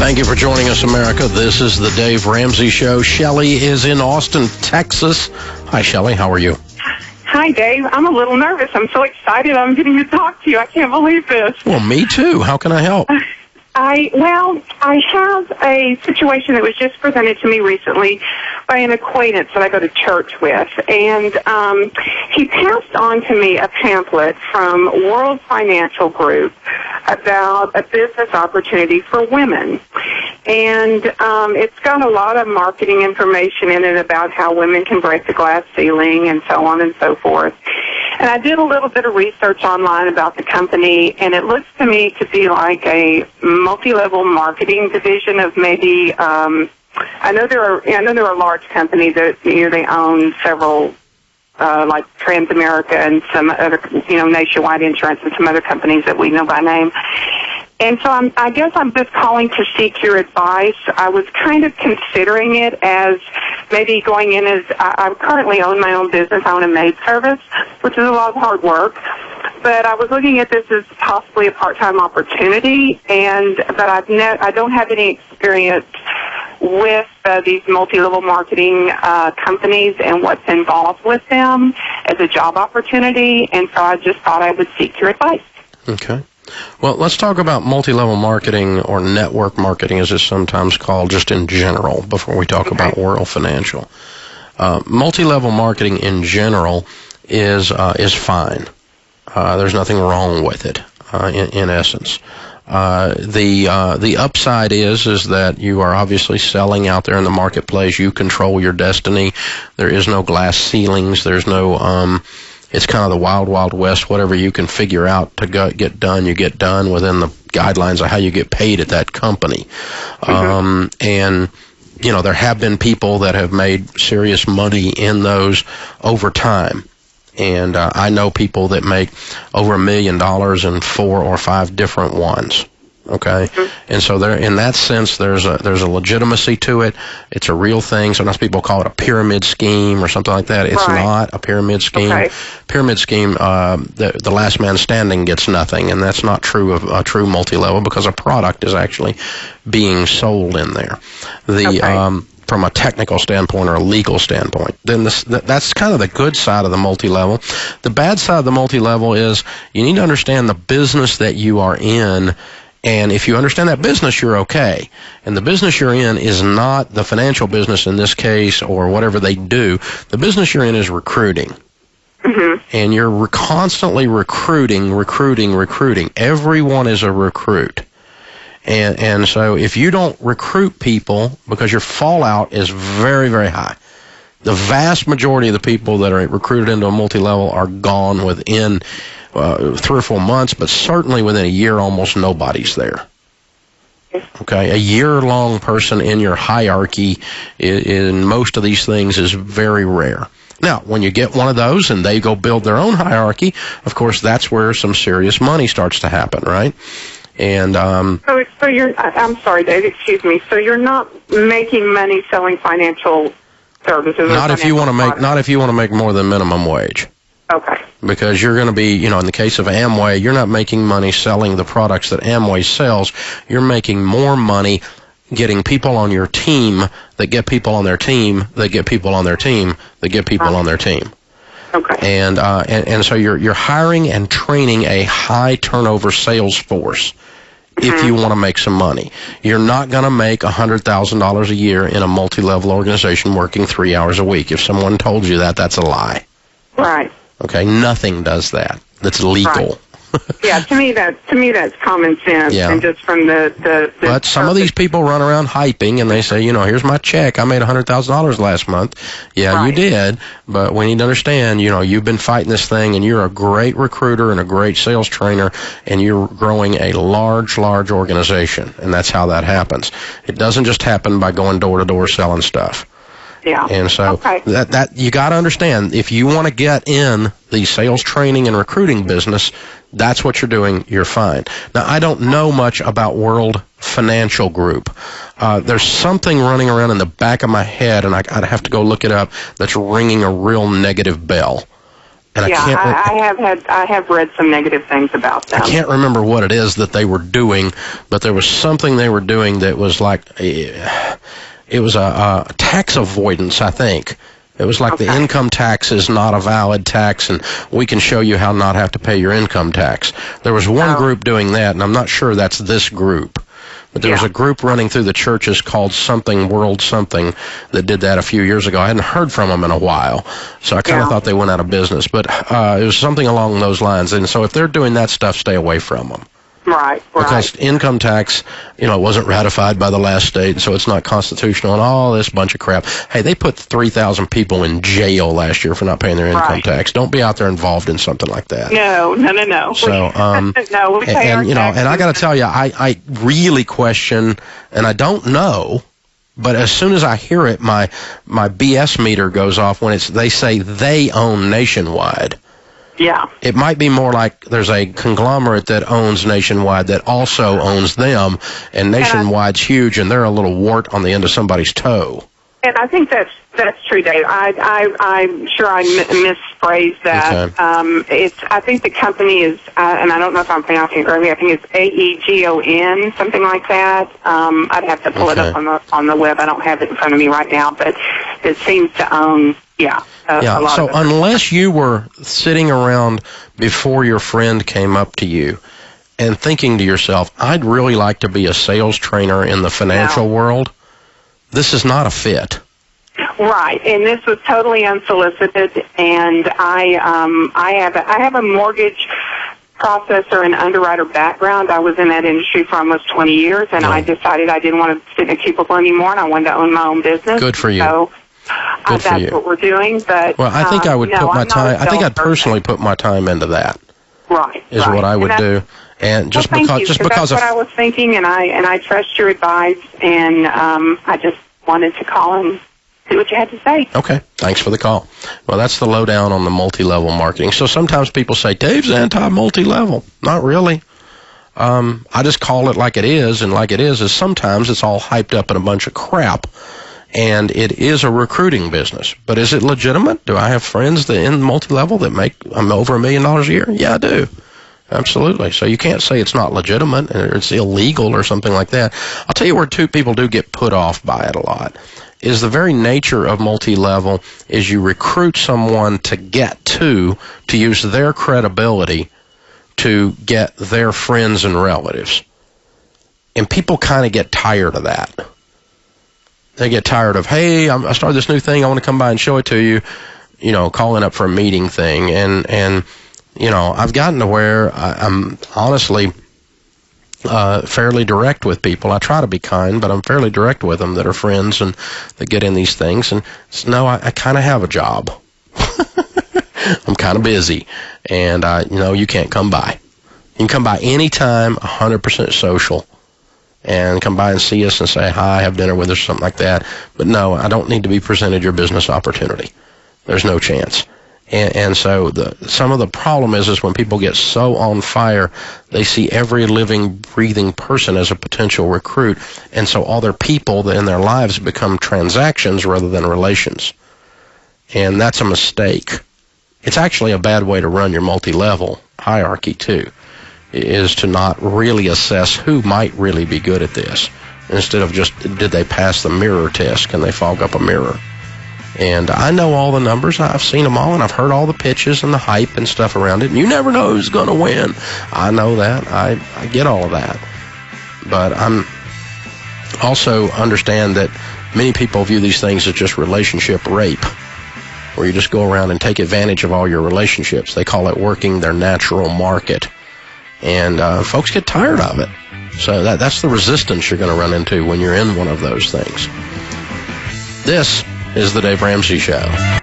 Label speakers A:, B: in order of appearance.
A: Thank you for joining us, America. This is the Dave Ramsey Show. Shelley is in Austin, Texas. Hi, Shelley. How are you?
B: Hi, Dave. I'm a little nervous. I'm so excited I'm getting to talk to you. I can't believe this.
A: Well, me too. How can I help?
B: I have a situation that was just presented to me recently by an acquaintance that I go to church with, and he passed on to me a pamphlet from World Financial Group about a business opportunity for women. And it's got a lot of marketing information in it about how women can break the glass ceiling and so on and so forth. And I did a little bit of research online about the company, and it looks to me to be like a multi-level marketing division of maybe. I know they're a large company that they own several, like Transamerica and some other Nationwide Insurance and some other companies that we know by name. And so I guess I'm just calling to seek your advice. I was kind of considering it as maybe going in as I currently own my own business. I own a maid service, which is a lot of hard work. But I was looking at this as possibly a part-time opportunity, but I don't have any experience with these multi-level marketing companies and what's involved with them as a job opportunity. And so I just thought I would seek your advice.
A: Okay. Well, let's talk about multi-level marketing, or network marketing as it's sometimes called, just in general, before we talk about World Financial. Multi-level marketing in general is fine. There's nothing wrong with it, in essence. The upside is that you are obviously selling out there in the marketplace. You control your destiny. There is no glass ceilings. There's no it's kind of the wild, wild west. Whatever you can figure out to get done, you get done within the guidelines of how you get paid at that company. And, there have been people that have made serious money in those over time. And I know people that make over $1 million in 4 or 5 different ones. Okay, and so there, in that sense, there's a legitimacy to it. It's a real thing. Sometimes people call it a pyramid scheme or something like that. It's not a pyramid scheme. Okay. Pyramid scheme, the last man standing gets nothing, and that's not true of a true multi-level, because a product is actually being sold in there. From a technical standpoint or a legal standpoint, then that's kind of the good side of the multi-level. The bad side of the multi-level is you need to understand the business that you are in. And if you understand that business, you're okay. And the business you're in is not the financial business in this case, or whatever they do. The business you're in is recruiting. And you're constantly recruiting. Everyone is a recruit. And so if you don't recruit people, because your fallout is very, very high. The vast majority of the people that are recruited into a multi-level are gone within 3 or 4 months, but certainly within a year, almost nobody's there. Okay, a year-long person in your hierarchy in most of these things is very rare. Now, when you get one of those and they go build their own hierarchy, of course, that's where some serious money starts to happen, right? And
B: so you're, I'm sorry, Dave, excuse me. So you're not making money selling financial services?
A: Not if you want to make more than minimum wage.
B: Okay.
A: Because you're going to be, in the case of Amway, you're not making money selling the products that Amway sells. You're making more money getting people on your team that get people on their team, that get people on their team, that get people on their team.
B: Okay.
A: And so you're hiring and training a high turnover sales force if you want to make some money. You're not going to make $100,000 a year in a multi-level organization working 3 hours a week. If someone told you that, that's a lie.
B: Right.
A: Okay, nothing does that. That's legal.
B: Right. Yeah, to me that's common sense, and just from the
A: But some of these people run around hyping, and they say, here's my check. I made $100,000 last month. Yeah, you did, but we need to understand, you've been fighting this thing, and you're a great recruiter and a great sales trainer, and you're growing a large, large organization, and that's how that happens. It doesn't just happen by going door to door selling stuff.
B: Yeah.
A: And so that you got to understand, if you want to get in the sales training and recruiting business, that's what you're doing. You're fine. Now, I don't know much about World Financial Group. There's something running around in the back of my head, and I'd have to go look it up, that's ringing a real negative bell. And
B: I have read some negative things about them.
A: I can't remember what it is that they were doing, but there was something they were doing that was like, it was a tax avoidance, I think. It was like the income tax is not a valid tax, and we can show you how not have to pay your income tax. There was one group doing that, and I'm not sure that's this group. But there was a group running through the churches called Something World Something that did that a few years ago. I hadn't heard from them in a while, so I kind of thought they went out of business. But it was something along those lines. And so if they're doing that stuff, stay away from them.
B: Right.
A: Because income tax, wasn't ratified by the last state, so it's not constitutional and all this bunch of crap. Hey, they put 3,000 people in jail last year for not paying their income tax. Don't be out there involved in something like that.
B: No.
A: So,
B: no, we pay our taxes.
A: And I got to tell you, I really question, and I don't know, but as soon as I hear it, my BS meter goes off when they say they own Nationwide.
B: Yeah.
A: It might be more like there's a conglomerate that owns Nationwide that also owns them, and Nationwide's huge, and they're a little wart on the end of somebody's toe.
B: And I think that's true, Dave. I'm sure I misphrased that. Okay. I think the company is, and I don't know if I'm pronouncing it correctly. I think it's AEGON, something like that. I'd have to pull it up on the web. I don't have it in front of me right now, but it seems to own. A lot
A: so
B: of
A: unless you were sitting around before your friend came up to you and thinking to yourself, I'd really like to be a sales trainer in the financial world, this is not a fit.
B: Right, and this was totally unsolicited, and I have a mortgage processor and underwriter background. I was in that industry for almost 20 years, and I decided I didn't want to sit in a cubicle anymore, and I wanted to own my own business.
A: Good for you.
B: So, that's what we're doing. But
A: I think I would put my time. I think I'd personally put my time into that.
B: Right,
A: is what I would do. And just because
B: that's what I was thinking, and I trust your advice, and I just wanted to call and see what you had to say.
A: Okay, thanks for the call. Well, that's the lowdown on the multi-level marketing. So sometimes people say Dave's anti-multi-level. Not really. I just call it like it is, and like it is sometimes it's all hyped up in a bunch of crap. And it is a recruiting business. But is it legitimate? Do I have friends that in multi-level that make over $1 million a year? Yeah, I do. Absolutely. So you can't say it's not legitimate or it's illegal or something like that. I'll tell you where two people do get put off by it a lot. Is the very nature of multi-level is you recruit someone to get to use their credibility to get their friends and relatives. And people kind of get tired of that. They get tired of, hey, I started this new thing, I want to come by and show it to you, calling up for a meeting thing. And I've gotten to where I'm honestly fairly direct with people. I try to be kind, but I'm fairly direct with them that are friends and that get in these things. And no, I kind of have a job. I'm kind of busy. And, you can't come by. You can come by anytime, 100% social. And come by and see us and say hi, have dinner with us, something like that. But no, I don't need to be presented your business opportunity. There's no chance. And so some of the problem is when people get so on fire, they see every living, breathing person as a potential recruit. And so all their people in their lives become transactions rather than relations. And that's a mistake. It's actually a bad way to run your multi-level hierarchy, too, is to not really assess who might really be good at this. Instead of just, did they pass the mirror test? Can they fog up a mirror? And I know all the numbers. I've seen them all, and I've heard all the pitches and the hype and stuff around it. And you never know who's going to win. I know that. I get all of that. But I'm also understand that many people view these things as just relationship rape, where you just go around and take advantage of all your relationships. They call it working their natural market. And folks get tired of it. So that's the resistance you're going to run into when you're in one of those things. This is the Dave Ramsey Show.